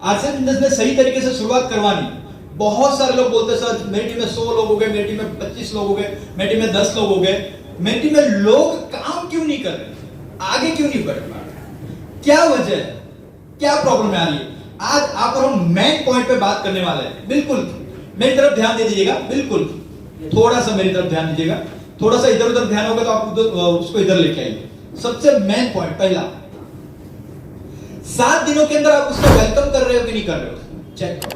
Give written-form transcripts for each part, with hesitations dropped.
RCS business में सही तरीके से शुरुआत करवानी। बहुत सारे लोग बोलते हैं सर मेरी टीम में 100 लोग हो गए, मेरी टीम में 25 लोग हो गए, मेरी टीम में 10 लोग हो गए, मेरी टीम में लोग काम क्यों नहीं कर रहे, आगे क्यों नहीं बढ़ पा रहे, क्या वजह है, क्या प्रॉब्लम आ रही है? आज आप और हम मेन पॉइंट पे बात करने वाले हैं। बिल्कुल मेरी तरफ ध्यान दे दीजिएगा, बिल्कुल थोड़ा सा मेरी तरफ ध्यान दीजिएगा, थोड़ा सा इधर उधर ध्यान होगा तो आप उसको इधर लेके आइए। सबसे मेन पॉइंट पहला, 7 दिनों के अंदर आप उसको वेलकम कर रहे हो कि नहीं कर रहे हो, चेक करो।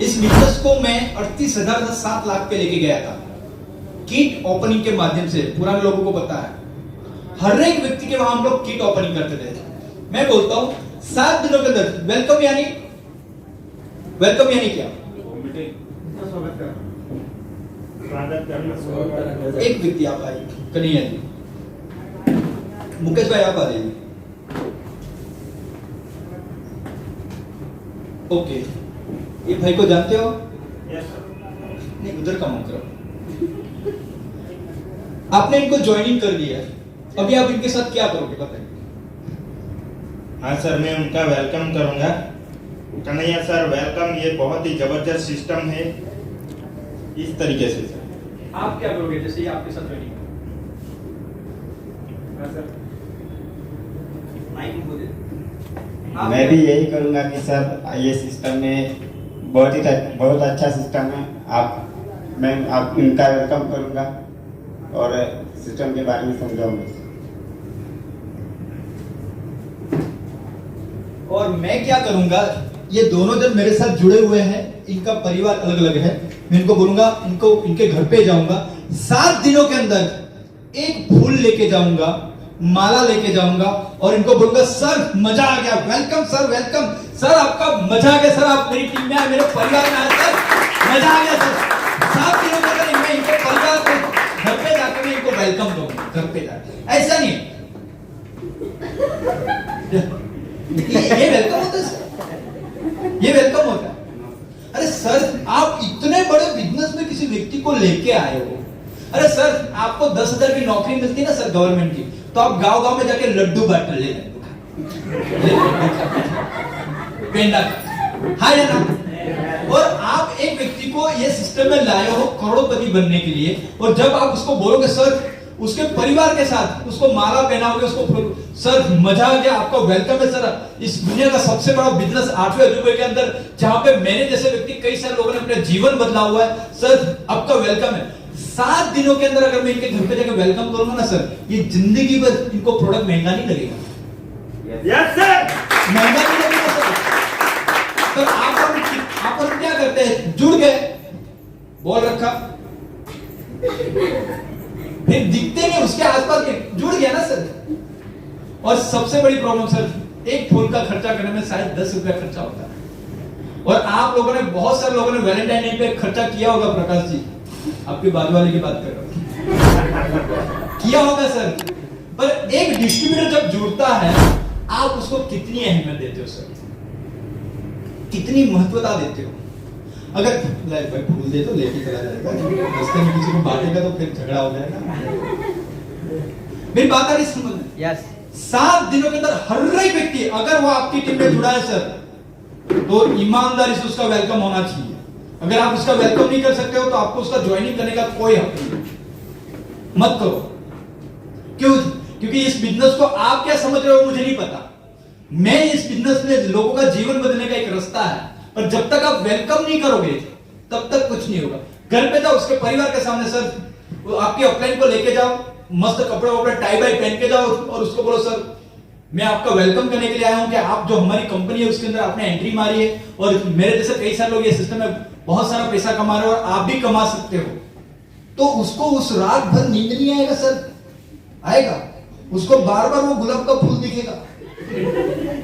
इस बिजनेस को मैं 38,000 से 7 लाख पे लेके गया था, किट ओपनिंग के माध्यम से। पुराने लोगों को पता है, हर एक व्यक्ति के वहां हम लोग किट ओपनिंग करते थे। मैं बोलता हूं 7 दिनों के अंदर वेलकम यानी क्या? एक व्यक्ति आप आइए, कन्हैया जी, मुकेश भाई आप आ जाइए। ओके, ये भाई को जानते हो? Yes sir. नहीं, उधर का मुंह करो। आपने इनको ज्वाइनिंग कर दिया, अभी आप इनके साथ क्या करोगे बताइए? हाँ सर, मैं उनका वेलकम करूंगा। कन्हैया सर वेलकम, ये बहुत ही जबरदस्त सिस्टम है। इस तरीके से सर आप क्या करोगे जैसे ये आपके साथ ज्वाइनिंग? हाँ सर, मैं भी यही करूंगा कि सर ये सिस्टम में बहुत अच्छा सिस्टम है। मैं इनका वेलकम करूंगा और सिस्टम के बारे में समझाऊंगा। और मैं क्या करूंगा, ये दोनों जन मेरे साथ जुड़े हुए हैं, इनका परिवार अलग अलग है, मैं इनको बोलूंगा, इनके घर पे जाऊंगा, 7 दिनों के अंदर एक फूल लेके जाऊंगा, माला लेके जाऊंगा और इनको बोलूंगा सर मजा आ गया, वेलकम सर, वेलकम सर, आपका मजा आ गया सर, आप मेरी टीम में आए, मेरे परिवार में आए सर, मजा आ गया सर। 7 दिनों के अंदर मैं इनके परिवार को घर पे जाकर मैं इनको वेलकम दूंगा, घर पे जाकर। ऐसा नहीं ये वेलकम होता है सर, ये वेलकम होता है। अरे सर आप इतने बड़े बिजनेस में किसी व्यक्ति को लेके आए हो, अरे सर आपको 10,000 की नौकरी मिलती है ना सर गवर्नमेंट की, तो आप गांव गांव में जाके लड्डू बांट ले पेंडा, हाँ या ना? और आप एक व्यक्ति को ये सिस्टम में लाए हो करोड़पति बनने के लिए, और जब आप उसको बोलोगे सर, उसके परिवार के साथ उसको माला पहनाओगे, उसको सर मजा आ गया, आपका वेलकम है सर, इस दुनिया का सबसे बड़ा बिजनेस 8वें अजूबे के अंदर, जहां पे मेरे जैसे व्यक्ति कई सारे लोगों ने अपना जीवन बदला हुआ है, सर आपका वेलकम है। 7 दिनों के अंदर अगर मैं इनके घर पे जाकर वेलकम करूंगा ना सर, ये जिंदगी भर इनको प्रोडक्ट महंगा नहीं लगेगा। यस सर, महंगा नहीं लगेगा सर। तो आप क्या करते हैं, जुड़ गए, बोल रखा, फिर दिखते नहीं उसके आसपास के, जुड़ गया ना सर। और सबसे बड़ी प्रॉब्लम सर, एक फूल का खर्चा करने में शायद 10 रुपया खर्चा होता है। और आप लोगों ने, बहुत सारे लोगों ने वैलेंटाइन डे पे खर्चा किया होगा, प्रकाश जी आपके बाजू वाले की बात कर रहा हूं, किया होगा सर। पर एक डिस्ट्रीब्यूटर जब जुड़ता है, आप उसको कितनी अहमियत देते हो सर, कितनी महत्वता देते हो? अगर भाई फूल दे तो लेके चला जाएगा, रास्ते में किसी को बांटेगा तो फिर झगड़ा हो जाएगा। मेरी बात आ रही समझ में? यस। 7 दिनों के अंदर हर एक व्यक्ति अगर वो आपकी टीम में जुड़ा है सर, तो ईमानदारी से उसका वेलकम होना चाहिए। अगर आप उसका वेलकम नहीं कर सकते हो तो आपको उसका ज्वाइनिंग करने का कोई हक नहीं, मत करो। क्यों? क्योंकि इस बिजनेस को आप क्या समझ रहे हो मुझे नहीं पता, मैं इस बिजनेस में लोगों का जीवन बदलने का एक रास्ता है, पर जब तक आप वेलकम नहीं करोगे तब तक कुछ नहीं होगा। घर पे जाओ, उसके परिवार के सामने सर आपके अपलाइन को लेके जाओ, मस्त कपड़े वपड़े टाई बाई पहन के जाओ और उसको बोलो सर मैं आपका वेलकम करने के लिए आया हूं कि आप जो हमारी कंपनी है उसके अंदर आपने एंट्री मारी है, और मेरे जैसे कई सारे लोग ये सिस्टम में बहुत सारा पैसा कमा रहे हो और आप भी कमा सकते हो। तो उसको उस रात भर नींद नहीं आएगा सर, आएगा उसको बार बार वो गुलाब का फूल दिखेगा,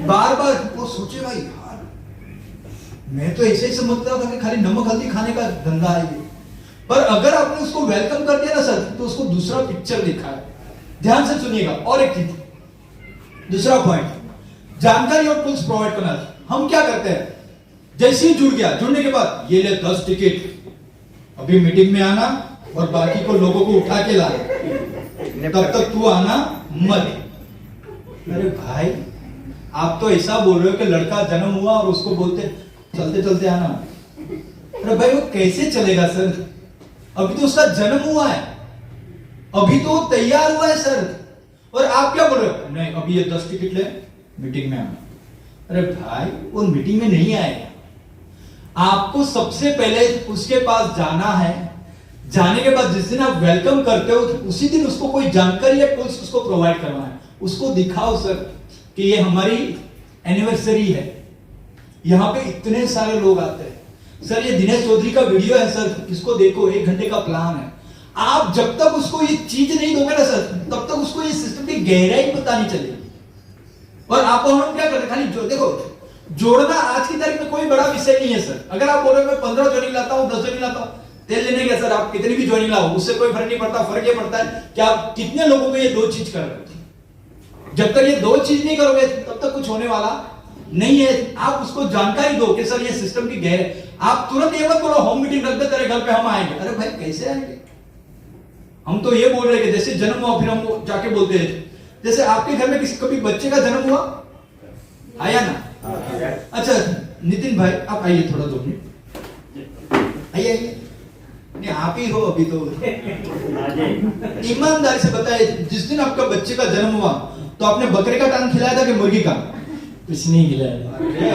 बार बार वो सोचेगा यार मैं तो ऐसे ही समझता था कि खाली नमक हल्दी खाने का धंधा है ये, पर अगर आपने उसको वेलकम कर दिया ना सर, तो उसको दूसरा पिक्चर दिखा है। ध्यान से सुनिएगा। और एक चीज, दूसरा पॉइंट, जानकारी और टूल्स प्रोवाइड करना। हम क्या करते हैं, जैसे ही जुड़ गया, जुड़ने के बाद ये ले 10 टिकट, अभी मीटिंग में आना और बाकी को लोगों को उठा के लाना, तब तक तू आना मत। अरे भाई आप तो ऐसा बोल रहे हो कि लड़का जन्म हुआ और उसको बोलते चलते चलते आना। अरे भाई वो कैसे चलेगा सर, अभी तो उसका जन्म हुआ है, अभी तो वो तैयार हुआ है सर, और आप क्या बोल रहे हो, नहीं अभी ये 10 टिकट ले मीटिंग में आना। अरे भाई वो मीटिंग में नहीं आएगा, आपको सबसे पहले उसके पास जाना है, जाने के बाद जिस दिन आप वेलकम करते हो उसी दिन उसको कोई जानकारी या टूल्स उसको प्रोवाइड करवाना है, उसको दिखाओ सर कि ये हमारी एनिवर्सरी है, यहां पे इतने सारे लोग आते हैं सर, ये दिनेश चौधरी का वीडियो है सर, इसको देखो 1 घंटे का प्लान है। आप जब तक उसको ये चीज नहीं दोगे ना सर, तब तक उसको ये सिस्टम की गहराई पता नहीं चलेगी। और आप हम क्या करते खाली देखो, जोड़ना आज की तारीख में कोई बड़ा विषय नहीं है सर। अगर आप बोल रहे हो मैं 15 ज्वाइनिंग लाता हूं, 10 ज्वाइनिंग लाता हूं, तेल लेने का सर आप कितनी भी ज्वाइनिंग लाओ उससे कोई फर्क नहीं पड़ता। फर्क ये पड़ता है कि आप कितने लोगों को ये 2 चीज कर रहे हो। जब तक ये 2 चीज नहीं करोगे तब तक कुछ होने वाला नहीं है। आप उसको जानकारी दो कि सर ये सिस्टम की गहराई, आप तुरंत ये मत बोलो होम मीटिंग रख दे तेरे घर पे हम आएंगे। अरे भाई कैसे आएंगे, हम तो ये बोल रहे हैं कि जैसे जन्म हुआ फिर हम जाके बोलते हैं, जैसे आपके घर में किसी कभी बच्चे का जन्म हुआ, आया ना? अच्छा नितिन भाई आप आइए थोड़ा 2 मिनट आइए आइए, नहीं आप ही हो अभी तो। ईमानदारी से बताइए, जिस दिन आपका बच्चे का जन्म हुआ तो आपने बकरे का टांग खिलाया था कि मुर्गी का? कुछ नहीं खिलाया।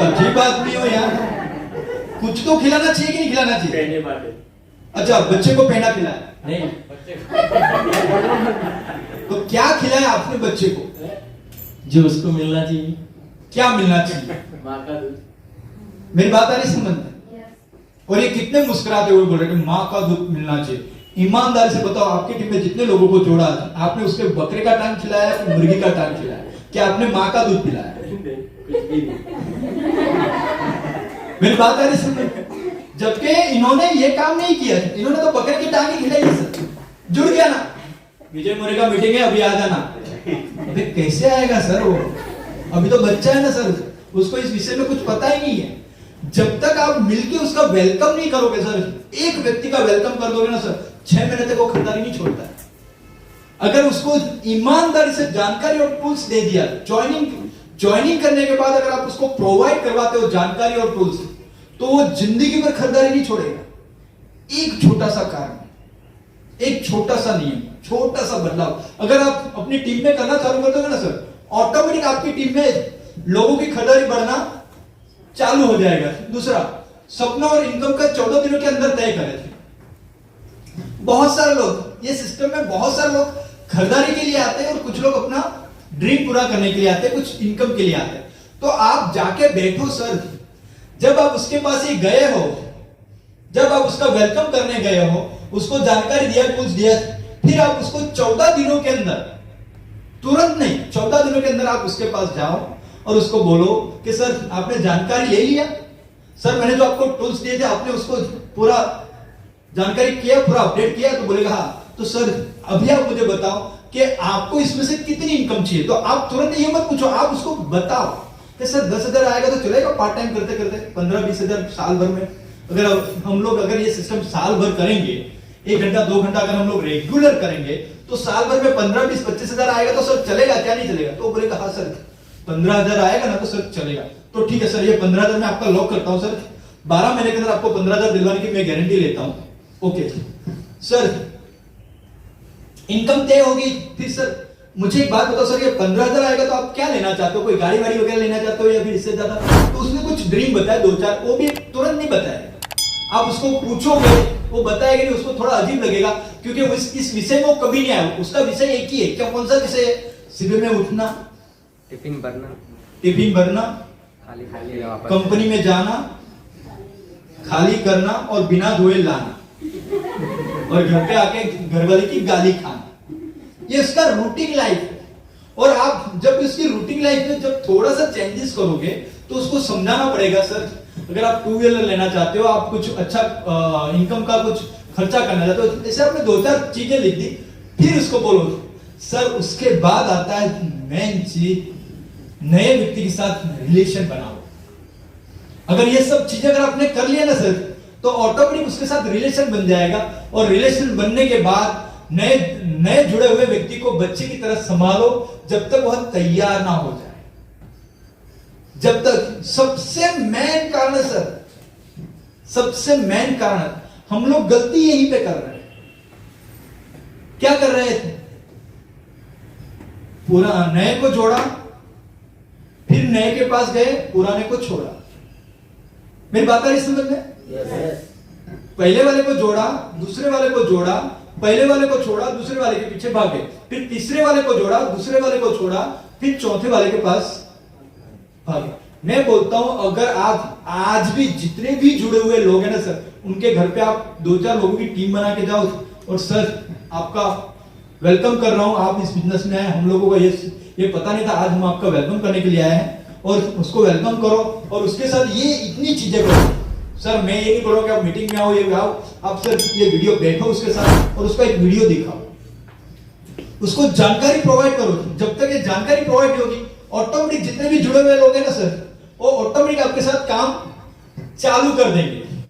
अजीब आदमी हो यार, कुछ तो खिलाना चाहिए कि नहीं खिलाना चाहिए? अच्छा बच्चे को पहना खिलाया नहीं, तो क्या खिलाया आपने बच्चे को? जो उसको मिलना चाहिए। क्या मिलना चाहिए? माँ का दूध। मेरी बात आ रही समझ में? और ये कितने मुस्कुराते हुए बोल रहे कि माँ का दूध मिलना चाहिए। ईमानदारी से बताओ, आपकी टीम में जितने लोगों को जोड़ा आपने उसके बकरे का टांग खिलाया कि मुर्गी का टांग खिलाया? क्या आपने माँ का दूध पिलाया? मेरी बात आ रही समझ में? जबकि इन्होंने ये काम नहीं किया, इन्होंने तो बकरे की टांग ही खिलाई है सर। जुड़ गया ना, विजय मोरे का मीटिंग है अभी आ जाना। अबे कैसे आएगा सर वो, अभी तो बच्चा है ना सर, उसको इस विषय में कुछ पता ही नहीं है। जब तक आप मिलके उसका वेलकम नहीं करोगे सर, एक व्यक्ति का वेलकम कर दोगे ना सर, 6 महीने तक वो खरीदारी नहीं छोड़ता है। अगर उसको ईमानदारी से जानकारी और टूल्स दे दिया, ज्वाइनिंग करने के बाद अगर आप उसको प्रोवाइड करवाते हो जानकारी और टूल्स, तो वो जिंदगी भर खरीदारी नहीं छोड़ेगा। एक छोटा सा कारण, एक छोटा सा नियम, छोटा सा बदलाव अगर आप अपनी टीम में करना चालू कर दोगे ना सर, ऑटोमेटिक आपकी टीम में लोगों की खरीदारी बढ़ना चालू हो जाएगा। दूसरा, सपना और इनकम का 14 दिनों के अंदर तय करे थे। बहुत सारे लोग ये सिस्टम में, बहुत सारे लोग खरीदारी के लिए आते हैं और कुछ लोग अपना ड्रीम पूरा करने के लिए आते हैं, कुछ इनकम के लिए आते हैं। तो आप जाके बैठो सर, जब आप उसके पास ही गए हो, जब आप उसका वेलकम करने गए हो, उसको जानकारी दिया, कुछ दिया, फिर आप उसको 14 दिनों के अंदर, तुरंत नहीं 14 दिनों के अंदर आप उसके पास जाओ और उसको बोलो कि सर आपने जानकारी ले लिया, सर मैंने जो आपको टूल्स दिए थे आपने उसको पूरा जानकारी किया, पूरा अपडेट किया? तो बोलेगा हाँ। तो सर अभी आप मुझे बताओ कि आपको इसमें से कितनी इनकम चाहिए। तो आप तुरंत ये मत पूछो, आप उसको बताओ कि सर 10,000 आएगा तो चलेगा पार्ट टाइम करते करते, 15-20 हजार साल भर में। अगर हम लोग अगर ये सिस्टम साल भर करेंगे, 1 घंटा 2 घंटा अगर हम लोग रेगुलर करेंगे, तो साल भर में 15-20-25 हजार आएगा तो सर चलेगा क्या नहीं चलेगा? तो बोलेगा हाँ सर 15,000 आएगा ना तो सर चलेगा। तो ठीक है सर, ये 15,000 में आपका लॉक करता हूं सर, 12 महीने के अंदर आपको 15,000 दिलवाने की मैं गारंटी लेता हूं। ओके सर, इनकम तय होगी। फिर सर मुझे एक बात बताओ सर, ये 15,000 आएगा तो आप क्या लेना चाहते हो? कोई गाड़ी वाड़ी वगैरह लेना चाहते हो या फिर इससे ज्यादा? तो उसने कुछ ड्रीम बताया 2-4, वो भी तुरंत नहीं बताया। आप उसको पूछोगे वो बताएगा नहीं, उसको थोड़ा अजीब लगेगा क्योंकि इस विषय में वो कभी नहीं आया। उसका विषय एक ही है। क्या, कौन सा विषय है? सुबह में उठना, टिफिन भरना, खाली खाली वापस कंपनी में जाना, खाली करना और बिना धोए लाना, और घर पे आके घरवाले की गाली खाना। ये इसका रूटीन लाइफ है। और आप जब इसकी रूटीन लाइफ में जब थोड़ा सा चेंजेस करोगे तो उसको समझाना पड़ेगा सर, अगर आप 2 व्हीलर लेना चाहते हो, आप कुछ अच्छा इनकम का कुछ खर्चा करना चाहते हो, जैसे आपने 2-4 चीजें लिख दी, फिर उसको बोलो सर। उसके बाद आता है मेन चीज, नए व्यक्ति के साथ रिलेशन बनाओ। अगर ये सब चीजें अगर आपने कर लिया ना सर, तो ऑटोमेटिक उसके साथ रिलेशन बन जाएगा। और रिलेशन बनने के बाद नए जुड़े हुए व्यक्ति को बच्चे की तरह संभालो जब तक वह तैयार ना हो जाए। जब तक सबसे मेन कारण है सर, सबसे मेन कारण हम लोग गलती यहीं पे कर रहे हैं। क्या कर रहे थे? पूरा नए को जोड़ा, फिर नए के पास गए, पुराने को छोड़ा। मेरी बात आ रही समझ में? पहले वाले को जोड़ा, दूसरे वाले को जोड़ा, पहले वाले को छोड़ा, दूसरे वाले के पीछे भागे, फिर तीसरे वाले को जोड़ा, दूसरे वाले को छोड़ा, फिर चौथे वाले के पास भागे। मैं बोलता हूं अगर आप आज भी जितने भी जुड़े हुए लोग हैं ना सर, उनके घर पे आप 2-4 लोगों की टीम बना के जाओ और सर आपका वेलकम कर रहा हूं, आप इस बिजनेस में आए, हम लोगों को ये पता नहीं था, आज हम आपका वेलकम करने के लिए आए हैं, और उसको वेलकम करो और उसके साथ ये इतनी चीजें करो। सर मैं ये नहीं बोलूं कि आप मीटिंग में आओ, ये आओ, आप सर ये वीडियो बैठो उसके साथ और उसका एक वीडियो दिखाओ, उसको जानकारी प्रोवाइड करो। जब तक ये जानकारी प्रोवाइड होगी, ऑटोमेटिक जितने भी जुड़े हुए लोग हैं ना सर, वो ऑटोमेटिक आपके साथ काम चालू कर देंगे।